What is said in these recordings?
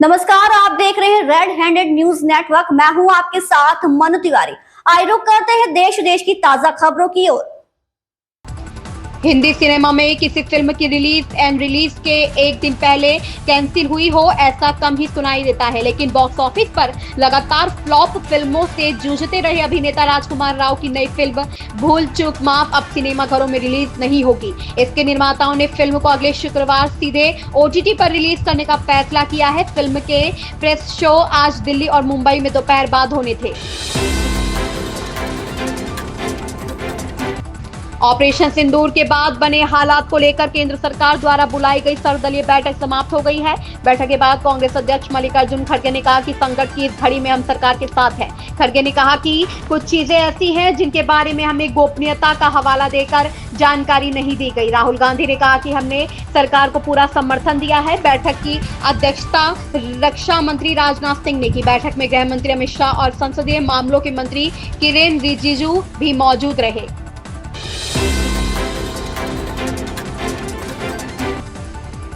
नमस्कार, आप देख रहे हैं रेड हैंडेड न्यूज नेटवर्क। मैं हूं आपके साथ मनु तिवारी। आइए रुक करते हैं देश की ताजा खबरों की ओर। हिंदी सिनेमा में किसी फिल्म की रिलीज के एक दिन पहले कैंसिल हुई हो ऐसा कम ही सुनाई देता है, लेकिन बॉक्स ऑफिस पर लगातार फ्लॉप फिल्मों से जूझते रहे अभिनेता राजकुमार राव की नई फिल्म भूल चूक माफ अब सिनेमाघरों में रिलीज नहीं होगी। इसके निर्माताओं ने फिल्म को अगले शुक्रवार सीधे OTT पर रिलीज करने का फैसला किया है। फिल्म के प्रेस शो आज दिल्ली और मुंबई में दोपहर बाद होने थे। ऑपरेशन सिंदूर के बाद बने हालात को लेकर केंद्र सरकार द्वारा बुलाई गई सर्वदलीय बैठक समाप्त हो गई है। बैठक के बाद कांग्रेस अध्यक्ष मल्लिकार्जुन खड़गे ने कहा कि संकट की इस घड़ी में हम सरकार के साथ हैं। खड़गे ने कहा कि कुछ चीजें ऐसी हैं जिनके बारे में हमें गोपनीयता का हवाला देकर जानकारी नहीं दी गई। राहुल गांधी ने कहा कि हमने सरकार को पूरा समर्थन दिया है। बैठक की अध्यक्षता रक्षा मंत्री राजनाथ सिंह ने की। बैठक में गृह मंत्री अमित शाह और संसदीय मामलों के मंत्री किरेन रिजिजू भी मौजूद रहे।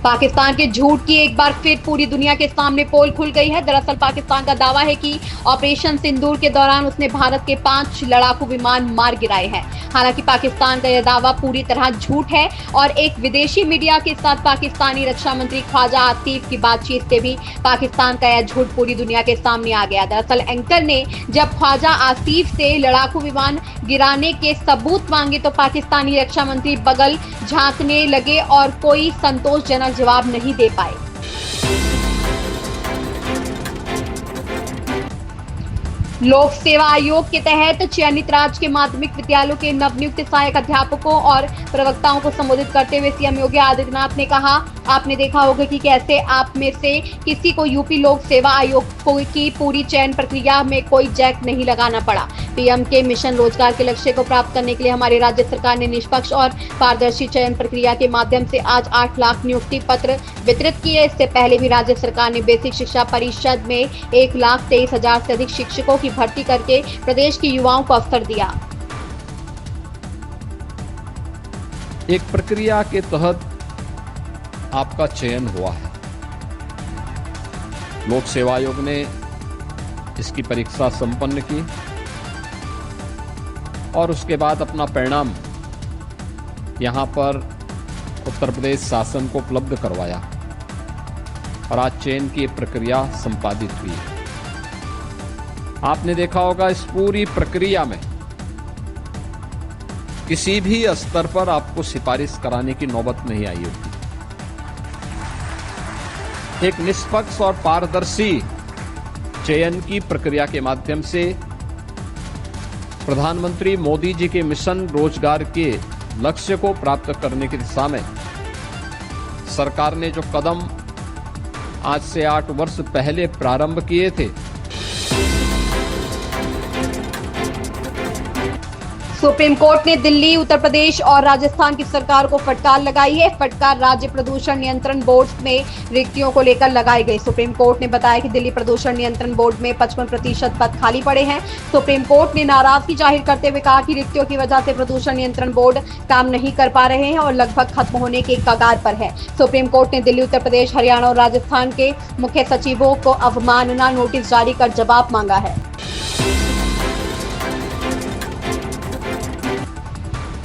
पाकिस्तान के झूठ की एक बार फिर पूरी दुनिया के सामने पोल खुल गई है। दरअसल पाकिस्तान का दावा है कि ऑपरेशन सिंदूर के दौरान उसने भारत के 5 लड़ाकू विमान मार गिराए हैं। हालांकि पाकिस्तान का यह दावा पूरी तरह झूठ है और एक विदेशी मीडिया के साथ पाकिस्तानी रक्षा मंत्री ख्वाजा आसिफ की बातचीत से भी पाकिस्तान का यह झूठ पूरी दुनिया के सामने आ गया। दरअसल एंकर ने जब ख्वाजा आसिफ से लड़ाकू विमान गिराने के सबूत मांगे तो पाकिस्तानी रक्षा मंत्री बगल झांकने लगे और कोई संतोषजनक जवाब नहीं दे पाए। लोक सेवा आयोग के तहत चयनित राज्य के माध्यमिक विद्यालयों के नवनियुक्त सहायक अध्यापकों और प्रवक्ताओं को संबोधित करते हुए सीएम योगी आदित्यनाथ ने कहा, आपने देखा होगा कि कैसे आप में से किसी को यूपी लोक सेवा आयोग की पूरी चयन प्रक्रिया में कोई जैक नहीं लगाना पड़ा। पीएम के मिशन रोजगार के लक्ष्य को प्राप्त करने के लिए हमारी राज्य सरकार ने निष्पक्ष और पारदर्शी चयन प्रक्रिया के माध्यम से आज 8 लाख नियुक्ति पत्र वितरित किए। इससे पहले भी राज्य सरकार ने बेसिक शिक्षा परिषद में 1,23,000 से अधिक शिक्षकों की भर्ती करके प्रदेश के युवाओं को अवसर दिया। एक प्रक्रिया के तहत आपका चयन हुआ है। लोक सेवा आयोग ने इसकी परीक्षा संपन्न की और उसके बाद अपना परिणाम यहां पर उत्तर प्रदेश शासन को उपलब्ध करवाया और आज चयन की प्रक्रिया संपादित हुई है। आपने देखा होगा इस पूरी प्रक्रिया में किसी भी स्तर पर आपको सिफारिश कराने की नौबत नहीं आई होगी। एक निष्पक्ष और पारदर्शी चयन की प्रक्रिया के माध्यम से प्रधानमंत्री मोदी जी के मिशन रोजगार के लक्ष्य को प्राप्त करने की दिशा में सरकार ने जो कदम आज से 8 वर्ष पहले प्रारंभ किए थे, सुप्रीम कोर्ट ने दिल्ली, उत्तर प्रदेश और राजस्थान की सरकार को फटकार लगाई है। फटकार राज्य प्रदूषण नियंत्रण बोर्ड में रिक्तियों को लेकर लगाई गई। सुप्रीम कोर्ट ने बताया कि दिल्ली प्रदूषण नियंत्रण बोर्ड में 55% पद खाली पड़े हैं। सुप्रीम कोर्ट ने नाराजगी जाहिर करते हुए कहा कि रिक्तियों की वजह से प्रदूषण नियंत्रण बोर्ड काम नहीं कर पा रहे हैं और लगभग खत्म होने के कगार पर है। सुप्रीम कोर्ट ने दिल्ली, उत्तर प्रदेश, हरियाणा और राजस्थान के मुख्य सचिवों को अवमानना नोटिस जारी कर जवाब मांगा है।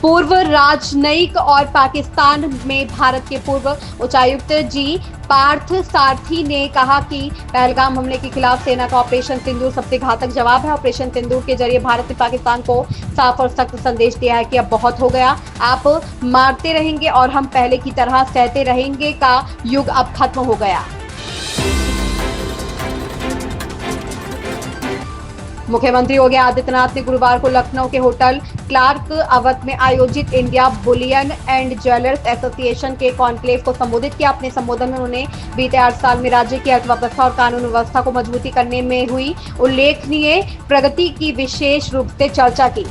पूर्व राजनयिक और पाकिस्तान में भारत के पूर्व उच्चायुक्त जी पार्थ सारथी ने कहा कि पहलगाम हमले के खिलाफ सेना का ऑपरेशन सिंदूर सबसे घातक जवाब है। ऑपरेशन सिंदूर के जरिए भारत ने पाकिस्तान को साफ और सख्त संदेश दिया है कि अब बहुत हो गया, आप मारते रहेंगे और हम पहले की तरह सहते रहेंगे का युग अब खत्म हो गया। मुख्यमंत्री योगी आदित्यनाथ ने गुरुवार को लखनऊ के होटल क्लार्क अवध में आयोजित India Boolean and jewellers association के कॉन्क्लेव को संबोधित किया। अपने संबोधन में उन्होंने बीते 8 साल में राज्य की अर्थव्यवस्था और कानून व्यवस्था को मजबूती करने में हुई उल्लेखनीय प्रगति की विशेष रूप से चर्चा की।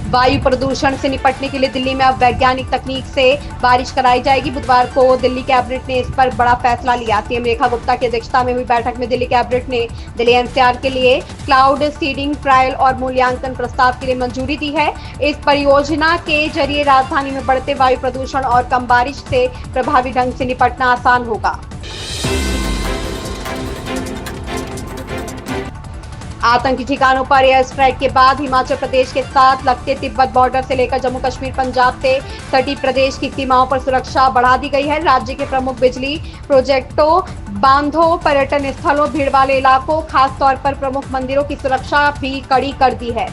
वायु प्रदूषण से निपटने के लिए दिल्ली में अब वैज्ञानिक तकनीक से बारिश कराई जाएगी। बुधवार को दिल्ली कैबिनेट ने इस पर बड़ा फैसला लिया। सीएम रेखा गुप्ता की अध्यक्षता में हुई बैठक में दिल्ली कैबिनेट ने दिल्ली एनसीआर के लिए क्लाउड सीडिंग ट्रायल और मूल्यांकन प्रस्ताव के लिए मंजूरी दी है। इस परियोजना के जरिए राजधानी में बढ़ते वायु प्रदूषण और कम बारिश से प्रभावी ढंग से निपटना आसान होगा। आतंकी ठिकानों पर एयर स्ट्राइक के बाद हिमाचल प्रदेश के साथ लगते तिब्बत बॉर्डर से लेकर जम्मू कश्मीर पंजाब से तटीय प्रदेश की सीमाओं पर सुरक्षा बढ़ा दी गई है। राज्य के प्रमुख बिजली प्रोजेक्टों, बांधों, पर्यटन स्थलों, भीड़ वाले इलाकों, खास तौर पर प्रमुख मंदिरों की सुरक्षा भी कड़ी कर दी है।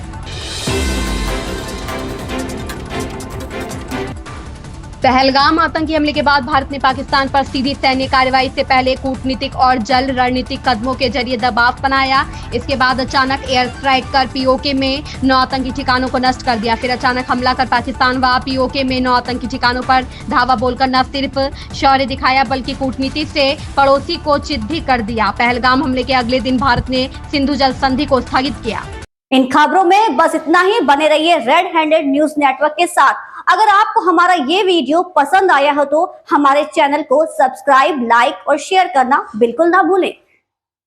पहलगाम आतंकी हमले के बाद भारत ने पाकिस्तान पर सीधी सैन्य कार्रवाई से पहले कूटनीतिक और जल रणनीतिक कदमों के जरिए दबाव बनाया। इसके बाद अचानक एयर स्ट्राइक कर पीओके में 9 आतंकी ठिकानों को नष्ट कर दिया। फिर अचानक हमला कर पाकिस्तान व पीओके में 9 आतंकी ठिकानों पर धावा बोलकर न सिर्फ शौर्य दिखाया बल्कि कूटनीति से पड़ोसी को चित भी कर दिया। पहलगाम हमले के अगले दिन भारत ने सिंधु जल संधि को स्थगित किया। इन खबरों में बस इतना ही। बने रहिए रेड हैंडेड न्यूज नेटवर्क के साथ। अगर आपको हमारा ये वीडियो पसंद आया हो तो हमारे चैनल को सब्सक्राइब, लाइक और शेयर करना बिल्कुल ना भूलें।